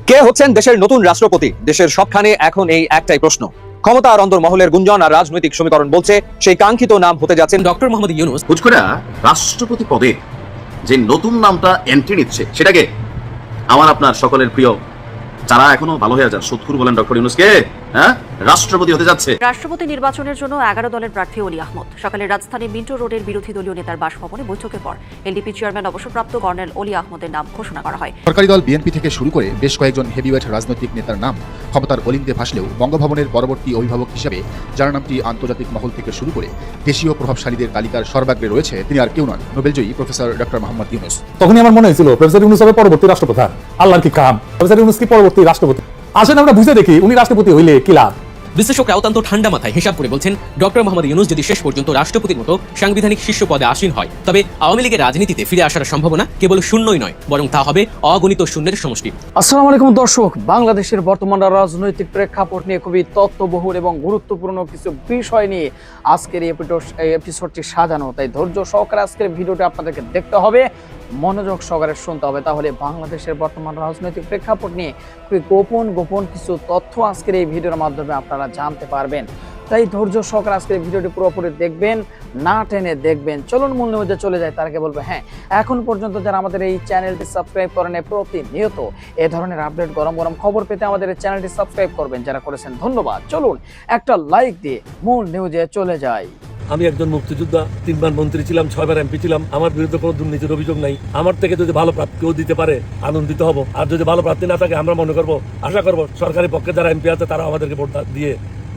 কে হচ্ছেন দেশের নতুন রাষ্ট্রপতি? দেশের সবখানে এখন এই একটাই প্রশ্ন। ক্ষমতা আর অন্দরমহলের গুঞ্জন আর রাজনৈতিক সমীকরণ বলছে সেই কাঙ্ক্ষিত নাম হতে যাচ্ছেন ডক্টর মোহাম্মদ ইউনূস। হুট করে রাষ্ট্রপতি পদে যে নতুন নামটা এন্ট্রি নিচ্ছে সেটাকে আমার আপনার সকলের প্রিয় যারা এখনো ভালো হয়ে যান সুৎখুর বলেন ডক্টর ইউনূসকে রাষ্ট্রপতি হতে যাচ্ছে। রাষ্ট্রপতি নির্বাচনের জন্য 11 দলের প্রার্থী অলি আহমদ সকালে রাজধানী মিন্টো রোডের বিরোধী দলীয় নেতার বাসভবনে বৈঠকের পর এলডিপি চেয়ারম্যান অবসরপ্রাপ্ত কর্নেল অলি আহমদের নাম ঘোষণা করা হয়। সরকারি দল বিএনপি থেকে শুরু করে বেশ কয়েকজন হেভিওয়েট রাজনৈতিক নেতার নাম ক্ষমতার অলিন্দে ভাসলেও বঙ্গভবনের পরবর্তী অভিভাবক হিসেবে যার নামটি আন্তর্জাতিক মহল থেকে শুরু করে দেশীয় প্রভাবশালীদের তালিকার সর্বাগ্রে রয়েছে তিনি আর কেউ নন, নোবেলজয়ী প্রফেসর ডক্টর মোহাম্মদ ইউনূস। তখনই আমার মনে হয়েছিল প্রফেসর ইউনূস হবে পরবর্তী রাষ্ট্রপ্রধান। আল্লাহর কি কাম, প্রফেসর ইউনূস কি পরবর্তী রাষ্ট্রপতি? আসেন আমরা বুঝে দেখি উনি রাষ্ট্রপতি হইলে কি লাভ। বিশ্লেষকরা অত্যন্ত ঠান্ডা মাথায় হিসাব করে বলছেন, ডক্টর মোহাম্মদ ইউনূস যদি শেষ পর্যন্ত রাষ্ট্রপতির মতো সাংবিধানিক শীর্ষ পদে আসীন হয়, তবে আওয়ামী লীগের রাজনীতিতে ফিরে আসার সম্ভাবনা কেবল শূন্যই নয়, বরং তা হবে অগণিত শূন্যের সমষ্টি। আসসালামু আলাইকুম দর্শক, বাংলাদেশের বর্তমান রাজনৈতিক প্রেক্ষাপট নিয়ে খুবই তথ্যবহুল এবং গুরুত্বপূর্ণ কিছু বিষয় নিয়ে আজকের এই এপিসোডটি সাজানো। তাই ধৈর্য সহকারে আজকের ভিডিওটি আপনাদেরকে দেখতে হবে, মনোযোগ সহকারে শুনতে হবে, তাহলে বাংলাদেশের বর্তমান রাজনৈতিক প্রেক্ষাপট নিয়ে খুবই গোপন কিছু তথ্য আজকের এই ভিডিওর মাধ্যমে আপনারা জানতে পারবেন। তাই ধৈর্য সহকারে আজকের ভিডিওটি পুরোপুরি দেখবেন, না টেনে দেখবেন। চলুন মূল নিউজে চলে যায়। তার আগে বলবো, হ্যাঁ, এখন পর্যন্ত যারা আমাদের এই চ্যানেলটি সাবস্ক্রাইব করেন, প্রতিনিয়ত এ ধরনের আপডেট গরম খবর পেতে আমাদের এই চ্যানেলটি সাবস্ক্রাইব করবেন। যারা করেছেন ধন্যবাদ। চলুন একটা লাইক দিয়ে মূল নিউজে চলে যাই। আমি একজন মুক্তিযোদ্ধা, 3 বার মন্ত্রী ছিলাম, 6 বার এমপি ছিলাম। আমার বিরুদ্ধে কোনো দুর্নীতির অভিযোগ নাই। আমার থেকে যদি ভালো প্রাপ্তি কেউ দিতে পারে আনন্দিত হব, আর যদি ভালো প্রাপ্তি না থাকে আমরা মনে করবো, আশা করবো সরকারি পক্ষে যারা এমপি আছে তারা আমাদেরকে ভোট দিয়ে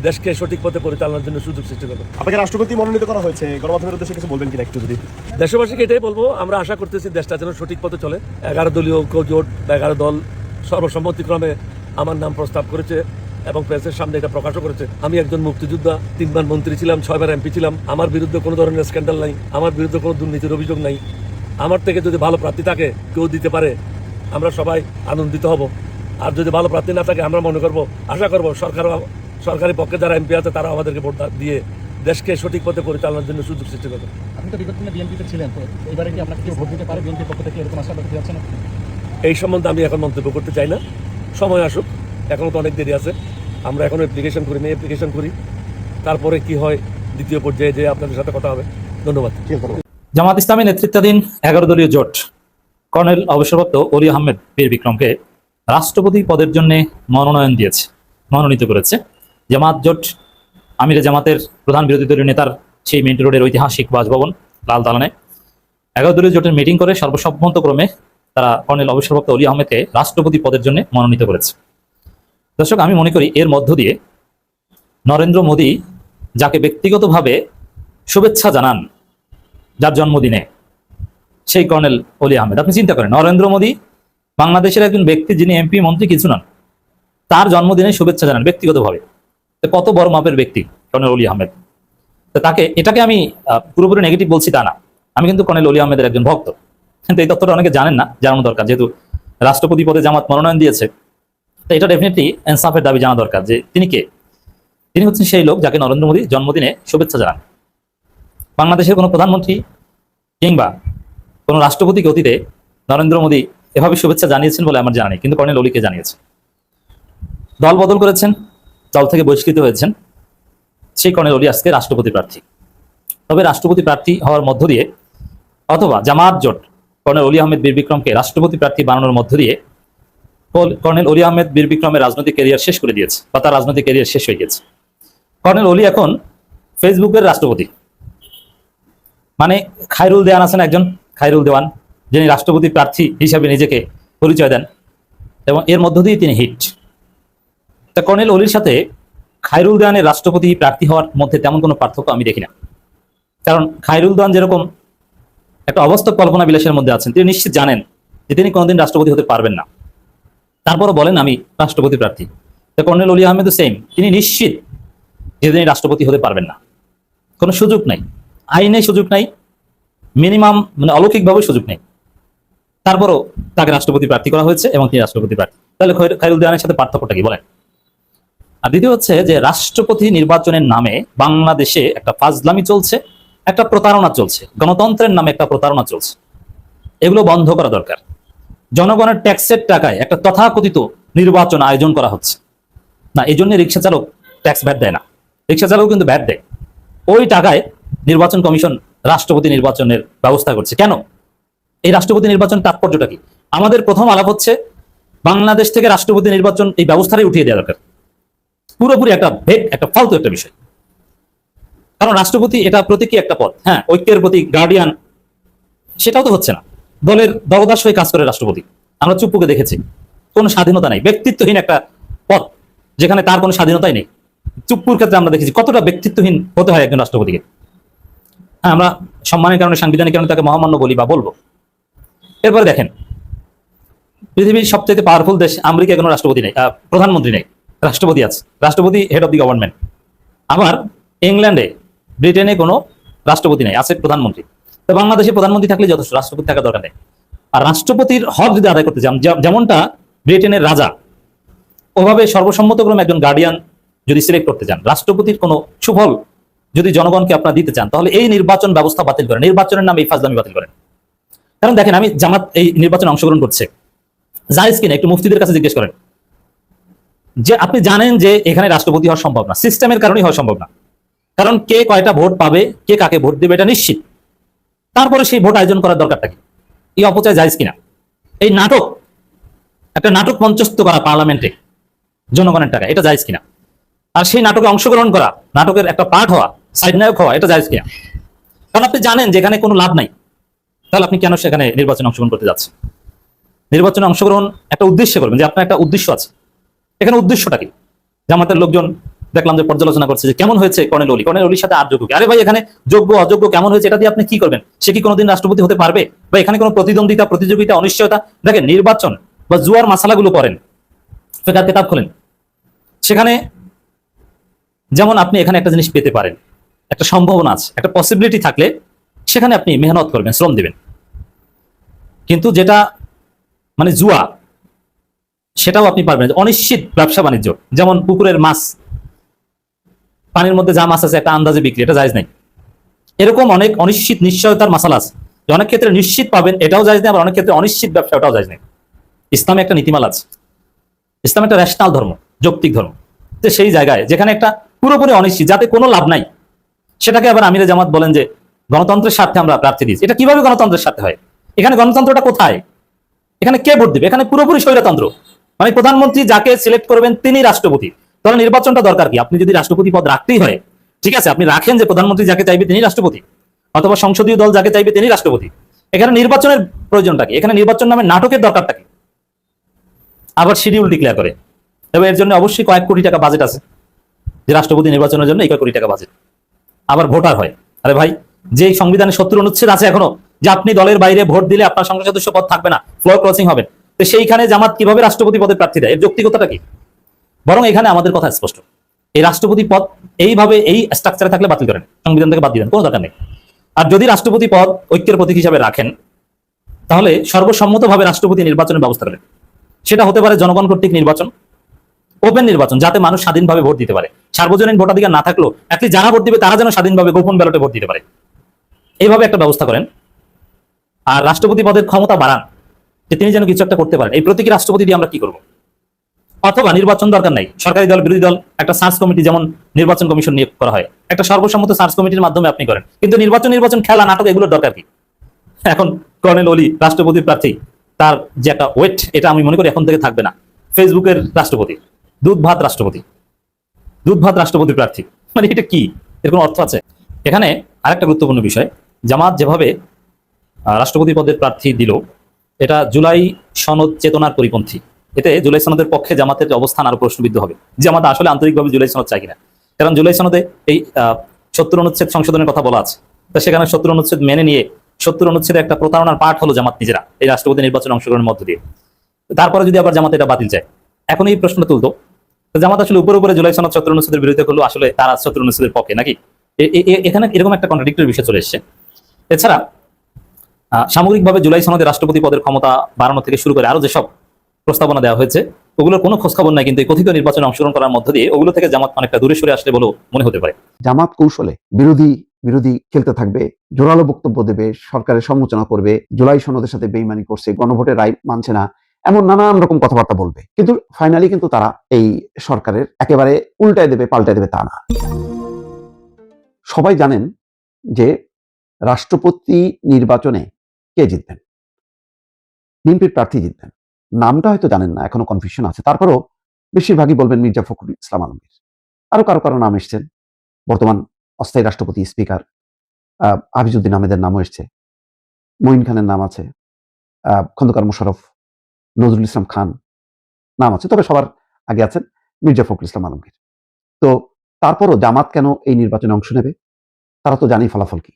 দেশকে সঠিক পথে পরিচালনার জন্য সুযোগ সৃষ্টি করবে। আপনাকে রাষ্ট্রপতি মনোনীত করা হয়েছে, গণমাধ্যমের উদ্দেশ্যে কিছু বলবেন কিনা একটু যদি? দেশবাসীকে এটাই বলবো, আমরা আশা করতেছি দেশটা যেন সঠিক পথে চলে। 11 দলীয় ঐক্য জোট, 11 দল সর্বসম্মতিক্রমে আমার নাম প্রস্তাব করেছে এবং প্রেসের সামনে এটা প্রকাশও করেছে। আমি একজন মুক্তিযোদ্ধা, 3 বার মন্ত্রী ছিলাম, 6 বার এমপি ছিলাম। আমার বিরুদ্ধে কোনো ধরনের স্ক্যান্ডাল নাই, আমার বিরুদ্ধে কোনো দুর্নীতির অভিযোগ নাই। আমার থেকে যদি ভালো প্রার্থী থাকে কেউ দিতে পারে আমরা সবাই আনন্দিত হব, আর যদি ভালো প্রার্থী না থাকে আমরা মনে করবো, আশা করবো সরকারি পক্ষে যারা এমপি আছে তারা আমাদেরকে ভোট দিয়ে দেশকে সঠিক পথে পরিচালনার জন্য সুযোগ সৃষ্টি করবে। আপনি তো বিগত দিনে বিএনপিতে ছিলেন, তো এবারে কি আপনাকে কেউ ভোট দিতে পারে বিএনপির পক্ষ থেকে, এরকম আশা করতে যাচ্ছে না? এই সম্বন্ধে আমি এখন মন্তব্য করতে চাই না, সময় আসুক, এখনো তো অনেক দেরি আছে। আমরা এখনো অ্যাপ্লিকেশন করি, তারপরে কি হয় দ্বিতীয় পর্যায়ে যে আপনাদের সাথে কথা হবে। ধন্যবাদ। জামাত ইসলামী নেতৃত্বাধীন 11 দলীয় জোট কর্নেল অবসরপ্রাপ্ত অলি আহমেদ বীর বিক্রমকে রাষ্ট্রপতি পদের জন্য মনোনীত করেছে। জামাত জোট আমিরে জামাতের প্রধান বিরোধী দলীয় নেতার সেই মিন্টো রোডের ঐতিহাসিক বাসভবন লাল দালানে 11 দলীয় জোটের মিটিং করে সর্বসম্মতক্রমে তারা কর্নেল অবসরপ্রাপ্ত অলি আহমেদকে রাষ্ট্রপতি পদের জন্য মনোনীত করেছে। দর্শক, আমি মনে করি এর মধ্য দিয়ে নরেন্দ্র মোদী যাকে ব্যক্তিগতভাবে শুভেচ্ছা জানান যার জন্মদিনে, সেই কর্নেল অলি আহমেদ। আপনি চিন্তা করেন, নরেন্দ্র মোদী বাংলাদেশের একজন ব্যক্তি যিনি এমপি মন্ত্রী কিছু নন, তার জন্মদিনে শুভেচ্ছা জানান ব্যক্তিগতভাবে। কত বড় মাপের ব্যক্তি কর্নেল অলি আহমেদ। তো এটাকে আমি পুরোপুরি নেগেটিভ বলছি তা না, আমি কিন্তু কর্নেল অলি আহমেদের একজন ভক্ত। কিন্তু এই তথ্যটা অনেকে জানেন না, জানানো দরকার, যেহেতু রাষ্ট্রপতি পদে জামাত মনোনয়ন দিয়েছে। তো এটা ডেফিনেটলি ইনসাফের দাবি জানা দরকার যে তিনি কে। তিনি হচ্ছেন সেই লোক যাকে নরেন্দ্র মোদী জন্মদিনে শুভেচ্ছা জানান। বাংলাদেশের কোনো প্রধানমন্ত্রী কিংবা কোনো রাষ্ট্রপতিকে অতীতে নরেন্দ্র মোদী এভাবে শুভেচ্ছা জানিয়েছেন বলে আমার জানা নেই, কিন্তু কর্নেল অলিকে জানিয়েছে। দল বদল করেছেন, দল থেকে বহিষ্কৃত হয়েছেন, সেই কর্নেল অলি আজকে রাষ্ট্রপতি প্রার্থী। তবে রাষ্ট্রপতি প্রার্থী হওয়ার মধ্য দিয়ে অথবা জামাত জোট কর্নেল অলি আহমেদ বীর বিক্রমকে রাষ্ট্রপতি প্রার্থী বানানোর মধ্য দিয়ে কর্নেল অলি আহমেদ বীর বিক্রমের রাজনৈতিক ক্যারিয়ার শেষ করে দিয়েছে, বা তার রাজনৈতিক ক্যারিয়ার শেষ হয়ে গেছে। কর্নেল অলি এখন ফেসবুকের রাষ্ট্রপতি, মানে খায়রুল দেওয়ান আছেন একজন, খায়রুল দেওয়ান, যিনি রাষ্ট্রপতি প্রার্থী হিসাবে নিজেকে পরিচয় দেন এবং এর মধ্য দিয়ে তিনি হিট। তা কর্নেল অলির সাথে খায়রুল দেওয়ানের রাষ্ট্রপতি প্রার্থী হওয়ার মধ্যে তেমন কোনো পার্থক্য আমি দেখি না। কারণ খায়রুল দেওয়ান যেরকম একটা অবাস্তব কল্পনা বিলাসের মধ্যে আছেন, তিনি নিশ্চিত জানেন যে তিনি কোনোদিন রাষ্ট্রপতি হতে পারবেন না, তারপরও বলেন আমি রাষ্ট্রপতি প্রার্থী। তা কর্নেল অলি আহমেদও সেম, তিনি নিশ্চিত যে তিনি রাষ্ট্রপতি হতে পারবেন না, কোনো সুযোগ নাই, আইনে সুযোগ নাই, মিনিমাম মানে অলৌকিকভাবে সুযোগ নেই, তারপরও তাকে রাষ্ট্রপতি প্রার্থী করা হয়েছে এবং তিনি রাষ্ট্রপতি প্রার্থী। তাহলে খায়রুল দেওয়ানের সাথে পার্থক্যটা কি বলেন? আর দ্বিতীয় হচ্ছে যে রাষ্ট্রপতি নির্বাচনের নামে বাংলাদেশে একটা ফাজলামি চলছে, একটা প্রতারণা চলছে, গণতন্ত্রের নামে একটা প্রতারণা চলছে। এগুলো বন্ধ করা দরকার। জনগণের ট্যাক্সের টাকায় একটা তথাকথিত নির্বাচন আয়োজন করা হচ্ছে না, এই জন্য রিক্সা চালক ট্যাক্স ভ্যাট দেয় না, রিক্সা চালক কিন্তু ভ্যাট দেয়। ওই টাকায় নির্বাচন কমিশন রাষ্ট্রপতি নির্বাচনের ব্যবস্থা করছে। কেন? এই রাষ্ট্রপতি নির্বাচন তাৎপর্যটা কি? আমাদের প্রথম আলাপ হচ্ছে বাংলাদেশ থেকে রাষ্ট্রপতি নির্বাচন এই ব্যবস্থাটাই উঠিয়ে দেওয়া দরকার। পুরোপুরি একটা ভেট, একটা ফালতু একটা বিষয়। কারণ রাষ্ট্রপতি এটা প্রতীকী একটা পদ, হ্যাঁ, ঐক্যের প্রতীক, গার্ডিয়ান, সেটাও তো হচ্ছে না। দলের দলদাস হয়ে কাজ করে রাষ্ট্রপতি, আমরা চুপ্পুকে দেখেছি। কোনো স্বাধীনতা নাই, ব্যক্তিত্বহীন একটা পদ যেখানে তার কোনো স্বাধীনতাই নেই। চুপ্পুর ক্ষেত্রে আমরা দেখেছি কতটা ব্যক্তিত্বহীন হতে হয় একজন রাষ্ট্রপতিকে। হ্যাঁ, আমরা সম্মানের কারণে, সাংবিধানিক কারণে তাকে মহামান্য বলি বা বলবো। এরপরে দেখেন, পৃথিবীর সবচেয়ে পাওয়ারফুল দেশ আমেরিকায় কোনো রাষ্ট্রপতি নেই, প্রধানমন্ত্রী নেই, রাষ্ট্রপতি আছে। রাষ্ট্রপতি হেড অফ দি গভর্নমেন্ট। আবার ইংল্যান্ডে, ব্রিটেনে কোনো রাষ্ট্রপতি নেই, আছে প্রধানমন্ত্রী। তো বাংলাদেশে প্রধানমন্ত্রী থাকলে যথেষ্ট, রাষ্ট্রপতি থাকার দরকার নেই। আর রাষ্ট্রপতির হক যদি আদায় করতে চান, যেমনটা ব্রিটেনের রাজা, ওভাবে সর্বসম্মতক্রমে একজন গার্ডিয়ান যদি সিলেক্ট করতে চান, রাষ্ট্রপতির কোনো সুফল যদি জনগণকে আপনারা দিতে চান, তাহলে এই নির্বাচন ব্যবস্থা বাতিল করেন, নির্বাচনের নামে এই ফাজলামি বাতিল করেন। কারণ দেখেন, আমি জামাত এই নির্বাচনে অংশগ্রহণ করছে, জায়েজ কিনা একটু মুফতিদের কাছে জিজ্ঞেস করেন। যে আপনি জানেন যে এখানে রাষ্ট্রপতি হওয়া সম্ভব না, সিস্টেমের কারণেই হওয়া সম্ভব না। কারণ কে কয়টা ভোট পাবে, কে কাকে ভোট দেবে, এটা নিশ্চিত। তারপরে সেই ভোট আয়োজন করার দরকারটা কি? এই অপচয় জায়েজ কিনা? এই নাটক, একটা নাটক মঞ্চস্থ করা পার্লামেন্টে জনগণের টাকা, এটা জায়েজ কিনা? আর সেই নাটকে অংশগ্রহণ করা, নাটকের একটা পার্ট হওয়া, সাইড নায়ক হওয়া, এটা জায়েজ কিনা? কারণ আপনি জানেন যে এখানে কোনো লাভ নাই, তাহলে আপনি কেন সেখানে নির্বাচনে অংশগ্রহণ করতে যাচ্ছেন? নির্বাচনে অংশগ্রহণ একটা উদ্দেশ্যে করবেন, যে আপনার একটা উদ্দেশ্য আছে। এখানে উদ্দেশ্যটা কি? জামাতের লোকজন দেখলাম যে পর্যালোচনা করছে যে কেমন হয়েছে কর্নেল অলি, কর্নেল অলির সাথে আর যোগ্য কি? আরে ভাই, এখানে যোগ্য অযোগ্য কেমন হয়েছে এটা দিয়ে আপনি কি করবেন? সে কি কোনোদিন রাষ্ট্রপতি হতে পারবে? বা এখানে কোনো প্রতিদ্বন্দ্বিতা, প্রতিযোগিতা, অনিশ্চয়তা? দেখেন, নির্বাচন বা জুয়ার মাসালাগুলো করেন, ফেকার কিতাব খোলেন, সেখানে যেমন আপনি এখানে একটা জিনিস পেতে পারেন, একটা সম্ভাবনা আছে, একটা পসিবিলিটি থাকলে সেখানে আপনি মেহনত করবেন, শ্রম দিবেন। কিন্তু যেটা মানে জুয়া, সেটাও আপনি পারবেন। অনিশ্চিত ব্যবসা বাণিজ্য, যেমন পুকুরের মাছ, পানির মধ্যে যা মাছ আছে একটা আন্দাজে বিক্রি, এটা জায়েজ নাই। এরকম অনেক অনিশ্চিত নিশ্চয়তার মাসালা আছে, যে অনেক ক্ষেত্রে নিশ্চিত পাবেন, এটাও জায়েজ নেই, আবার অনেক ক্ষেত্রে অনিশ্চিত ব্যবসা, ওটাও জায়েজ নেই। ইসলামে একটা নীতিমালা আছে, ইসলাম একটা রেশনাল ধর্ম, যৌক্তিক ধর্ম। তো সেই জায়গায় যেখানে একটা পুরোপুরি অনিশ্চিত, যাতে কোনো লাভ নাই, সেটাকে আবার আমিরে জামাত বলেন যে গণতন্ত্রের স্বার্থে আমরা প্রার্থী দিয়েছি। এটা কিভাবে গণতন্ত্রের স্বার্থে হয়? এখানে গণতন্ত্রটা কোথায়? এখানে কে ভোট দিবে? এখানে পুরোপুরি স্বৈরতন্ত্র। মানে প্রধানমন্ত্রী যাকে সিলেক্ট করবেন তিনি রাষ্ট্রপতি। তাহলে নির্বাচনটা দরকার কি? আপনি যদি রাষ্ট্রপতি পদ রাখতেই হয়, ঠিক আছে, আপনি রাখেন যে প্রধানমন্ত্রী যাকে চাইবে তিনি রাষ্ট্রপতি, অথবা সংসদীয় দল যাকে চাইবে তিনি রাষ্ট্রপতি। এখানে নির্বাচনের প্রয়োজনটা কি? এখানে নির্বাচন নামে নাটকের দরকারটা কি? আবার শিডিউল ডিক্লেয়ার করে, এবং এর জন্য অবশ্যই কয়েক কোটি টাকা বাজেট আছে, যে রাষ্ট্রপতি নির্বাচনের জন্য এই কয়েক কোটি টাকা বাজেট। আবার ভোটার হয়। আরে ভাই, যে সংবিধানে 70 অনুচ্ছেদ আছে এখনো, যে আপনি দলের বাইরে ভোট দিলে আপনার সংসদ সদস্য পদ থাকবে না, ফ্লোর ক্রসিং হবে, তো সেইখানে জামাত কিভাবে রাষ্ট্রপতি পদের প্রার্থী দেয়? এর যৌক্তিকতাটা কি? বরং এখানে আমাদের কথা স্পষ্ট, এই রাষ্ট্রপতি পদ এইভাবে এই স্ট্রাকচারে থাকলে বাতিল করেন, সংবিধান থেকে বাদ দিয়ে দেন, কোনো দরকার নেই। আর যদি রাষ্ট্রপতি পদ ঐক্যের প্রতীক হিসাবে রাখেন, তাহলে সর্বসম্মতভাবে রাষ্ট্রপতি নির্বাচনের ব্যবস্থা করেন। সেটা হতে পারে জনগণ কর্তৃক নির্বাচন, ওপেন নির্বাচন, যাতে মানুষ স্বাধীনভাবে ভোট দিতে পারে। সার্বজনীন ভোটাধিকার না থাকলেও অ্যাটলিস্ট যারা ভোট দিবে তারা যেন স্বাধীনভাবে গোপন ব্যালটে ভোট দিতে পারে, এইভাবে একটা ব্যবস্থা করেন। আর রাষ্ট্রপতি পদের ক্ষমতা বাড়ান, যে তিনি যেন কিছু একটা করতে পারেন। এই প্রতীকী রাষ্ট্রপতি দিয়ে আমরা কি করবো? অথবা নির্বাচন দরকার নাই, সরকারি দল বিরোধী দল একটা সার্চ কমিটি, যেমন নির্বাচন কমিশন নিয়োগ করা হয়, একটা সর্বসম্মত সার্চ কমিটির মাধ্যমে আপনি করেন। কিন্তু নির্বাচন খেলা, নাটক, এগুলোর দরকার কি? এখন কর্নেল অলি রাষ্ট্রপতির প্রার্থী, তার যে একটা ওয়েট, এটা আমি মনে করি এখন থেকে থাকবে না। ফেসবুকের রাষ্ট্রপতি, দুধ ভাত রাষ্ট্রপতির প্রার্থী, মানে এটা কি? এর কোনো অর্থ আছে? এখানে আরেকটা গুরুত্বপূর্ণ বিষয়, জামাত যেভাবে রাষ্ট্রপতি পদের প্রার্থী দিল, এটা জুলাই সনদ চেতনার পরিপন্থী। এতে জুলাই সনদের পক্ষে জামাতের অবস্থান আরো প্রশ্নবিদ্ধ হবে। জামাত আসলে আন্তরিকভাবে জুলাই সনদ চাই কিনা? কারণ জুলাই সনদে এই 70 অনুচ্ছেদ সংশোধনের কথা বলা আছে, তো সেখানে 70 অনুচ্ছেদ মেনে নিয়ে 70 অনুচ্ছেদের একটা প্রতারণার পাঠ হলো জামাত নিজেরা এই রাষ্ট্রপতি নির্বাচনে অংশগ্রহণের মধ্য দিয়ে। তারপরে যদি আবার জামাত এটা বাতিল চায়, এখন এই প্রশ্নটা তুলতো, জামাত আসলে উপরে জুলাই সনদ 70 অনুচ্ছেদের বিরুদ্ধে করলো, আসলে তারা 70 অনুচ্ছেদের পক্ষে নাকি? এখানে এরকম একটা কন্ট্রাডিক্টরি বিষয় চলে এসছে। এছাড়া সামগ্রিকভাবে জুলাই সনদে রাষ্ট্রপতি পদের ক্ষমতা বাড়ানো থেকে শুরু করে আরো যেসব প্রস্তাবনা দেওয়া হয়েছে, ওগুলোর কোনো খোঁজখবর নাই, কিন্তু এই কথিত নির্বাচনে অংশগ্রহণ করার মধ্য দিয়ে ওগুলো থেকে জামাত অনেকটা দূরে সরে আসলে বলেও মনে হতে পারে। জামাত কৌশলে বিরোধী খেলতে থাকবে, জোরালো বক্তব্য দেবে, সরকারের সমালোচনা করবে, জুলাই সনদের সাথে বেইমানি করছে, গণভোটের রায় মানছে না, এমন নানান রকম কথাবার্তা বলবে, কিন্তু ফাইনালি কিন্তু তারা এই সরকারের একেবারে উল্টায় দেবে, পাল্টায় দেবে তা না। সবাই জানেন যে রাষ্ট্রপতি নির্বাচনে কে জিতবেন, বিএনপির প্রার্থী জিতবেন। নামটা হয়তো জানেন না, এখনো কনফিউশন আছে। তারপরও বেশিরভাগই বলবেন মির্জা ফখরুল ইসলাম আলমগীর। আরো কারো কারো নাম এসছেন, বর্তমান অস্থায়ী রাষ্ট্রপতি স্পিকার হাফিজউদ্দিন আহমেদের নামও এসছে, মঈন খানের নাম আছে, খন্দকার মোশাররফ, নজরুল ইসলাম খান নাম আছে, তবে সবার আগে আছেন মির্জা ফখরুল ইসলাম আলমগীর। তো তারপরও জামাত কেন এই নির্বাচনে অংশ নেবে? তারা তো জানি ফলাফল কি।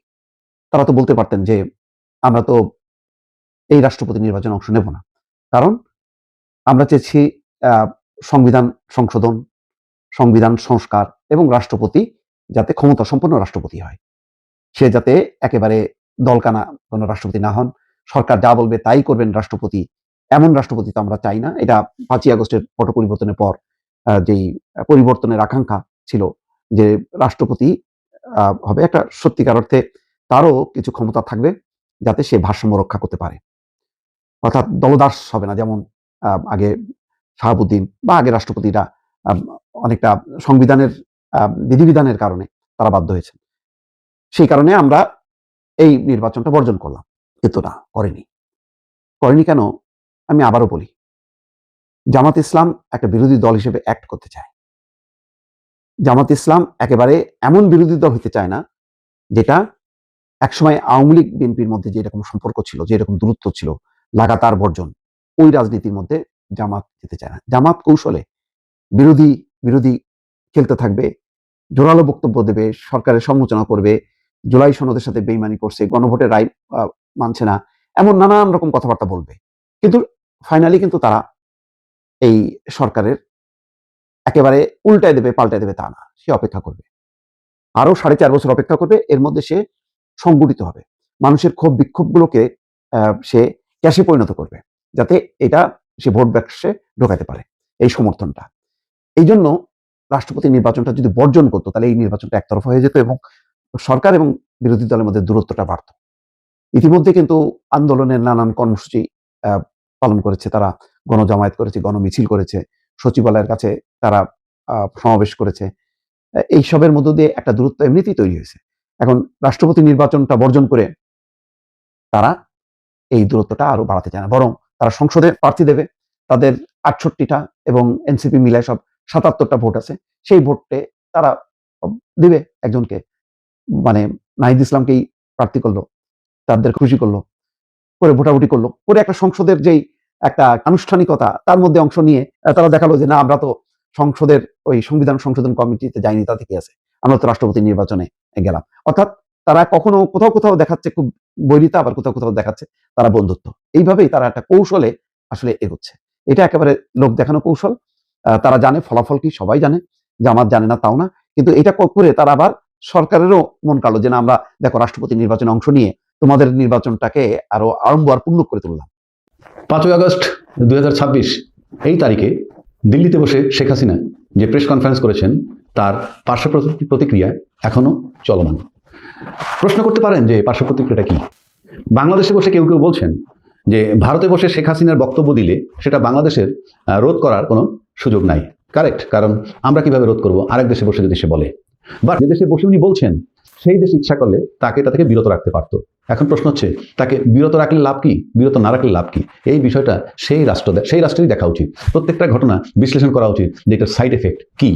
তারা তো বলতে পারতেন যে আমরা তো এই রাষ্ট্রপতি নির্বাচনে অংশ নেব না, কারণ আমরা চেয়েছি সংবিধান সংশোধন, সংবিধান সংস্কার এবং রাষ্ট্রপতি যাতে ক্ষমতা সম্পন্ন রাষ্ট্রপতি হয়, সে যাতে একেবারে দলকানা কোনো রাষ্ট্রপতি না হন, সরকার যা বলবে তাই করবেন রাষ্ট্রপতি, এমন রাষ্ট্রপতি তো আমরা চাই না। এটা 5ই আগস্টের পট পরিবর্তনের পর যেই পরিবর্তনের আকাঙ্ক্ষা ছিল যে রাষ্ট্রপতি হবে একটা সত্যিকার অর্থে তারও কিছু ক্ষমতা থাকবে যাতে সে ভারসাম্য রক্ষা করতে পারে, অর্থাৎ দলদাস হবে না, যেমন আগে শাহাবুদ্দিন বা আগে রাষ্ট্রপতিরা অনেকটা সংবিধানের বিধিবিধানের কারণে তারা বাধ্য হয়েছে। সেই কারণে আমরা এই নির্বাচনটা বর্জন করলাম, কিন্তু না, করেনি কেন আমি আবারও বলি, জামাত ইসলাম একটা বিরোধী দল হিসেবে অ্যাক্ট করতে চায়। জামাত ইসলাম একেবারে এমন বিরোধী দল হতে চায় না যেটা একসময় আওয়ামী লীগ বিএনপির মধ্যে যে এরকম সম্পর্ক ছিল, যে এরকম দূরত্ব ছিল, লাগাতার বর্জন, ওই রাজনীতির মধ্যে জামাত যেতে চায় না। জামাত কৌশলে বিরোধী খেলতে থাকবে, জোরালো বক্তব্য দেবে, সরকারের সমালোচনা করবে, জুলাই সনদের সাথে বেইমানি করছে, গণভোটের রায় মানছে না, এমন নানান রকম কথাবার্তা বলবে, কিন্তু ফাইনালি কিন্তু তারা এই সরকারের একেবারে উল্টায় দেবে, পাল্টায় দেবে তা না। সে অপেক্ষা করবে, আরো 4.5 বছর অপেক্ষা করবে। এর মধ্যে সে সংগঠিত হবে, মানুষের ক্ষোভ বিক্ষোভগুলোকে সে ক্যাশে পরিণত করবে, যাতে এটা সে ভোট বাক্সে ঢোকাতে পারে এই সমর্থনটা। এই জন্য রাষ্ট্রপতি নির্বাচনটা যদি বর্জন করতো, তাহলে এই নির্বাচনটা একতরফা হয়ে যেত এবং সরকার এবং বিরোধী দলের মধ্যে দূরত্বটা বাড়ত। ইতিমধ্যে কিন্তু আন্দোলনের নানান কর্মসূচি পালন করেছে, তারা গণজামায়াত করেছে, গণমিছিল করেছে, সচিবালয়ের কাছে তারা সমাবেশ করেছে। এইসবের মধ্য দিয়ে একটা দূরত্ব এমনিতেই তৈরি হয়েছে। এখন রাষ্ট্রপতি নির্বাচনটা বর্জন করে তারা এই দূরত্বটা আরো বাড়াতে চায় না, বরং তারা সংসদে প্রার্থী দেবে, তাদের 68টা এবং এনসিপি মিলায় সব 77টা ভোট আছে, সেই ভোটে তারা দিবে একজনকে, মানে নাহিদ ইসলামকেই প্রার্থী করলো, তাদের খুশি করলো, করে ভোটাভুটি করলো, করে একটা সংসদের যেই একটা আনুষ্ঠানিকতা তার মধ্যে অংশ নিয়ে তারা দেখালো যে না, আমরা তো সংসদের ওই সংবিধান সংশোধন কমিটিতে যাইনি, তা থেকে আছে, আমরা তো রাষ্ট্রপতি নির্বাচনে গেলাম। অর্থাৎ তারা কখনো কোথাও দেখাচ্ছে খুব বৈরিতা, আবার কোথাও দেখাচ্ছে তারা বন্ধুত্ব। এইভাবেই তারা একটা কৌশলে আসলে এগোচ্ছে। এটা একেবারে লোক দেখানো কৌশল। তারা জানে ফলাফল কি, সবাই জানে, জামাত জানে না তাও না, কিন্তু এটা করে তারা আবার সরকারেরও মন কালো যে না, আমরা দেখো রাষ্ট্রপতি নির্বাচনে অংশ নিয়ে তোমাদের নির্বাচনটাকে আরো আড়ম্বর আর পূর্ণ করে তুললাম। 5ই আগস্ট 2026 এই তারিখে দিল্লিতে বসে শেখ হাসিনা যে প্রেস কনফারেন্স করেছেন, তার পার্শ্ব প্রতিক্রিয়া এখনো চলমান। প্রশ্ন করতে পারেন যে পার্শ্ব প্রতিক্রিয়াটা কি? বাংলাদেশে বসে কেউ বলছেন যে ভারতে বসে শেখ হাসিনার বক্তব্য দিলে সেটা বাংলাদেশের রোধ করার কোনো সুযোগ নাই। কারেক্ট, কারণ আমরা কিভাবে রোধ করব আরেক দেশে বসে যদি সে বলে, বা যে দেশে বসে উনি বলছেন সেই দেশ ইচ্ছা করলে তাকে তা থেকে বিরত রাখতে পারতো। এখন প্রশ্ন হচ্ছে, তাকে বিরত রাখলে লাভ কি, বিরত না রাখলে লাভ কি? এই বিষয়টা সেই রাষ্ট্রেরই দেখা উচিত। প্রত্যেকটা ঘটনা বিশ্লেষণ করা উচিত যে এটার সাইড এফেক্ট কি।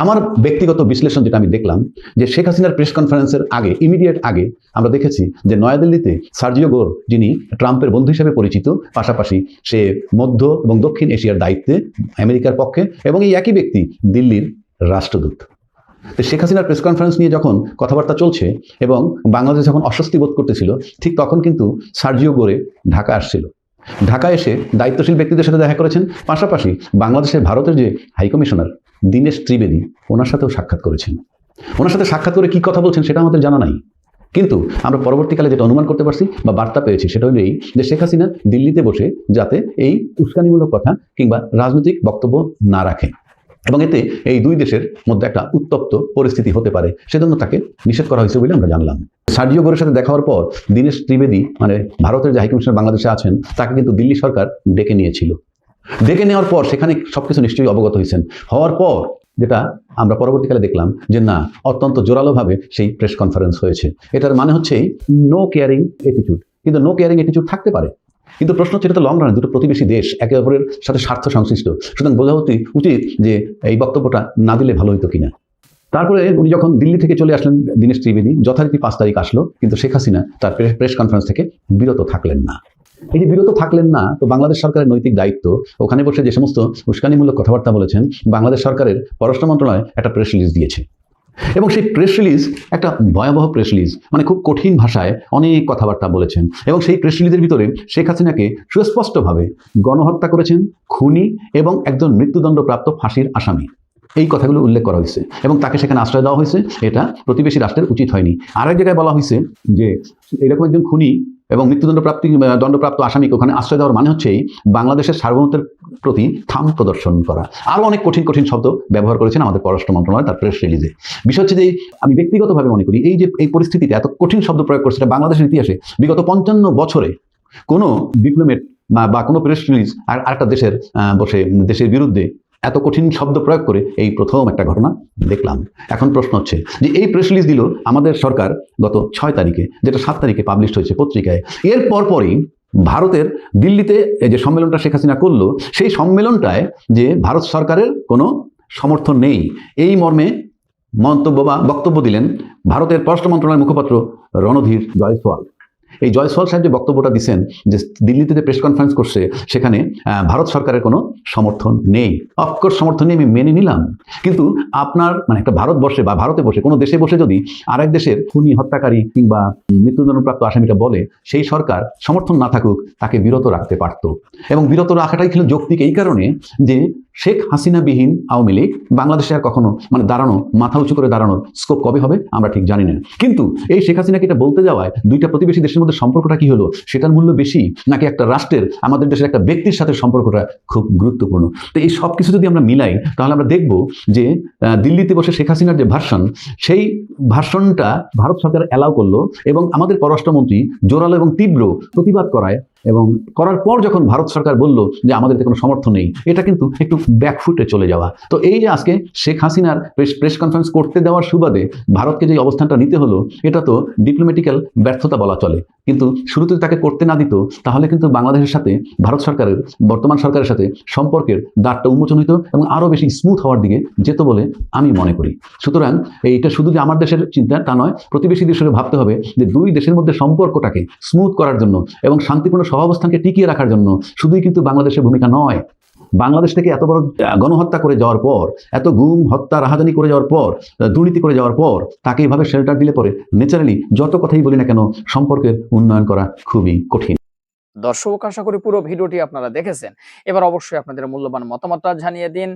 আমার ব্যক্তিগত বিশ্লেষণ যেটা আমি দেখলাম, যে শেখ হাসিনার প্রেস কনফারেন্সের আগে, ইমিডিয়েট আগে আমরা দেখেছি যে নয়াদিল্লিতে সার্জিও গোর, যিনি ট্রাম্পের বন্ধু হিসেবে পরিচিত, পাশাপাশি সে মধ্য এবং দক্ষিণ এশিয়ার দায়িত্বে আমেরিকার পক্ষে, এবং এই একই ব্যক্তি দিল্লির রাষ্ট্রদূত। শেখ হাসিনার প্রেস কনফারেন্স নিয়ে যখন কথাবার্তা চলছে এবং বাংলাদেশ যখন অস্বস্তি বোধ করতেছিল, ঠিক তখন কিন্তু সার্জিও গোরে ঢাকা আসছিল। ঢাকা এসে দায়িত্বশীল ব্যক্তিদের সাথে দেখা করেছেন, পাশাপাশি বাংলাদেশের ভারতের যে হাইকমিশনার দীনেশ ত্রিবেদী, ওনার সাথেও সাক্ষাৎ করেছেন। ওনার সাথে সাক্ষাৎ করে কি কথা বলছেন সেটা আমাদের জানা নাই, কিন্তু আমরা পরবর্তীকালে যেটা অনুমান করতে পারছি বা বার্তা পেয়েছি সেটা হলো এই, যে শেখ হাসিনা দিল্লিতে বসে যাতে এই উস্কানিমূলক কথা কিংবা রাজনৈতিক বক্তব্য না রাখে, এবং এতে এই দুই দেশের মধ্যে একটা উত্তপ্ত পরিস্থিতি হতে পারে, সেজন্য তাকে নিষেধ করা হয়েছে বলে আমরা জানলাম। সার্জিও গোরের সাথে দেখা হওয়ার পর দীনেশ ত্রিবেদী, মানে ভারতের যে হাইকমিশনার বাংলাদেশে আছেন, তাকে কিন্তু দিল্লি সরকার ডেকে নিয়েছিল। ডেকে নেওয়ার পর সেখানে সবকিছু নিশ্চয়ই অবগত হয়েছেন। হওয়ার পর যেটা আমরা পরবর্তীকালে দেখলাম যে না, অত্যন্ত জোরালোভাবে সেই প্রেস কনফারেন্স হয়েছে। এটার মানে হচ্ছে নো কেয়ারিং অ্যাটিটিউড। কিন্তু নো কেয়ারিং অ্যাটিটিউড থাকতে পারে, কিন্তু প্রশ্ন হচ্ছে এটা তো লং রানে দুটো প্রতিবেশী দেশ, একে অপরের সাথে স্বার্থ সংশ্লিষ্ট, সুতরাং বোঝা উচিত যে এই বক্তব্যটা না দিলে ভালো হতো কিনা। তারপরে উনি যখন দিল্লি থেকে চলে আসলেন দীনেশ ত্রিবেদী, যথারীতি 5 তারিখ আসলো, কিন্তু শেখ হাসিনা তার প্রেস কনফারেন্স থেকে বিরত থাকলেন না। এই যে বিরত থাকলেন না, তো বাংলাদেশ সরকারের নৈতিক দায়িত্ব, ওখানে বসে যে সমস্ত উস্কানিমূলক কথাবার্তা বলেছেন, বাংলাদেশ সরকারের পররাষ্ট্র মন্ত্রণালয় একটা প্রেস রিলিজ দিয়েছে, এবং সেই প্রেস রিলিজ একটা ভয়াবহ প্রেস রিলিজ, মানে খুব কঠিন ভাষায় অনেক কথাবার্তা বলেছেন। এবং সেই প্রেস রিলিজের ভিতরে শেখ হাসিনাকে সুস্পষ্টভাবে গণহত্যা করেছেন, খুনি এবং একজন মৃত্যুদণ্ডপ্রাপ্ত ফাঁসির আসামি, এই কথাগুলো উল্লেখ করা হয়েছে এবং তাকে সেখানে আশ্রয় দেওয়া হয়েছে। এটা প্রতিবেশী রাষ্ট্রের উচিত হয়নি। আরেক জায়গায় বলা হয়েছে যে এরকম একজন খুনি এবং দণ্ডপ্রাপ্ত আসামিকে ওখানে আশ্রয় দেওয়ার মানে হচ্ছে বাংলাদেশের সার্বভৌমত্বের প্রতি থাম প্রদর্শন করা। আরও অনেক কঠিন কঠিন শব্দ ব্যবহার করেছেন আমাদের পররাষ্ট্র মন্ত্রণালয় তার প্রেস রিলিজে। বিষয় হচ্ছে যে আমি ব্যক্তিগতভাবে মনে করি এই যে এই পরিস্থিতিতে এত কঠিন শব্দ প্রয়োগ করছে, এটা বাংলাদেশের ইতিহাসে বিগত 55 বছরে কোনো ডিপ্লোমেট বা কোনো প্রেস রিলিজ আর একটা দেশের দেশের বিরুদ্ধে এত কঠিন শব্দ প্রয়োগ করে এই প্রথম একটা ঘটনা দেখলাম। এখন প্রশ্ন হচ্ছে যে এই প্রেস রিলিজ দিল আমাদের সরকার গত 6 তারিখে, যেটা 7 তারিখে পাবলিশ হয়েছে পত্রিকায়। এর পরপরই ভারতের দিল্লিতে যে সম্মেলনটা শেখ হাসিনা করলো, সেই সম্মেলনটায় যে ভারত সরকারের কোনো সমর্থন নেই, এই মর্মে মন্তব্য বা বক্তব্য দিলেন ভারতের পররাষ্ট্র মন্ত্রণালয়ের মুখপাত্র রণধীর জয়সওয়াল। এই জয়সওয়াল সাহেব যে বক্তব্যটা দিচ্ছেন যে দিল্লিতে যে প্রেস কনফারেন্স করছে সেখানে ভারত সরকারের কোনো সমর্থন নেই, অফকোর্স সমর্থন নেই, আমি মেনে নিলাম। কিন্তু আপনার মানে একটা ভারতবর্ষে বা ভারতে বসে কোনো দেশে বসে যদি আরেক দেশের খুনি, হত্যাকারী কিংবা মৃত্যুদণ্ডপ্রাপ্ত আসামিটা বলে, সেই সরকার সমর্থন না থাকুক তাকে বিরত রাখতে পারত। এবং বিরত রাখাটাই ছিল যৌক্তিক এই কারণে যে শেখ হাসিনাবিহীন আওয়ামী লীগ বাংলাদেশে আর কখনো মানে মাথা উঁচু করে দাঁড়ানোর স্কোপ কবে হবে আমরা ঠিক জানি না। কিন্তু এই শেখ হাসিনাকে এটা বলতে যাওয়ায় দুইটা প্রতিবেশী দেশের মধ্যে সম্পর্কটা কি হলো, সেটার মূল্য বেশি নাকি একটা রাষ্ট্রের, আমাদের দেশের একটা ব্যক্তির সাথে সম্পর্কটা খুব গুরুত্বপূর্ণ। তো এই সব কিছু যদি আমরা মিলাই তাহলে আমরা দেখব যে দিল্লিতে বসে শেখ হাসিনার যে ভার্সন, সেই ভার্সনটা ভারত সরকার অ্যালাউ করলো এবং আমাদের পররাষ্ট্রমন্ত্রী জোরালো এবং তীব্র প্রতিবাদ করায়, এবং করার পর যখন ভারত সরকার বলল যে আমাদের কোনো সমর্থন নেই, এটা কিন্তু একটু ব্যাকফুটে চলে যাওয়া। তো এই যে আজকে শেখ হাসিনার প্রেস কনফারেন্স করতে দেওয়ার সুবাদে ভারতকে যে অবস্থানটা নিতে হলো, এটা তো ডিপ্লোম্যাটিক্যাল ব্যর্থতা বলা চলে। কিন্তু শুরুতে তাকে করতে না দিত, তাহলে কিন্তু বাংলাদেশের সাথে ভারত সরকারের, বর্তমান সরকারের সাথে সম্পর্কের দ্বারটা উন্মোচন হইত এবং আরও বেশি স্মুথ হওয়ার দিকে যেত বলে আমি মনে করি। সুতরাং এইটা শুধু যে আমার দেশের চিন্তা তা নয়, প্রতিবেশী দেশের ভাবতে হবে যে দুই দেশের মধ্যে সম্পর্কটাকে স্মুথ করার জন্য এবং শান্তিপূর্ণ সহাবস্থানকে টিকিয়ে রাখার জন্য শুধুই কিন্তু বাংলাদেশের ভূমিকা নয়। বাংলাদেশ থেকে এত বড় গণহত্যা করে যাওয়ার পর, এত গুম, হত্যা, রাহাজানি করে যাওয়ার পর, দুর্নীতি করে যাওয়ার পর তাকে এইভাবে শেল্টার দিলে পরে ন্যাচারালি যত কথাই বলি না কেন সম্পর্কের উন্নয়ন করা খুবই কঠিন। দর্শক, আশা করি পুরো ভিডিওটি আপনারা দেখেছেন। এবার অবশ্যই আপনাদের মূল্যবান মতামতটা জানিয়ে দিন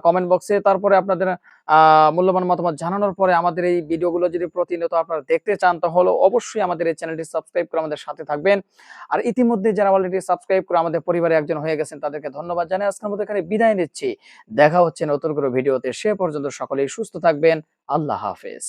কমেন্ট বক্সে। তারপরে আপনাদের মূল্যবান মতামত জানানোর পরে আমাদের এই ভিডিওগুলো যদি প্রতিনিয়ত আপনারা দেখতে চান তাহলে অবশ্যই আমাদের এই চ্যানেলটি সাবস্ক্রাইব করে আমাদের সাথে থাকবেন। আর ইতিমধ্যে যারা অলরেডি সাবস্ক্রাইব করে আমাদের পরিবারে একজন হয়ে গেছেন তাদেরকে ধন্যবাদ জানাই। আজকের মতো এখানে বিদায় নিচ্ছি। দেখা হচ্ছে নতুন কোনো ভিডিওতে। সে পর্যন্ত সকলেই সুস্থ থাকবেন। আল্লাহ হাফেজ।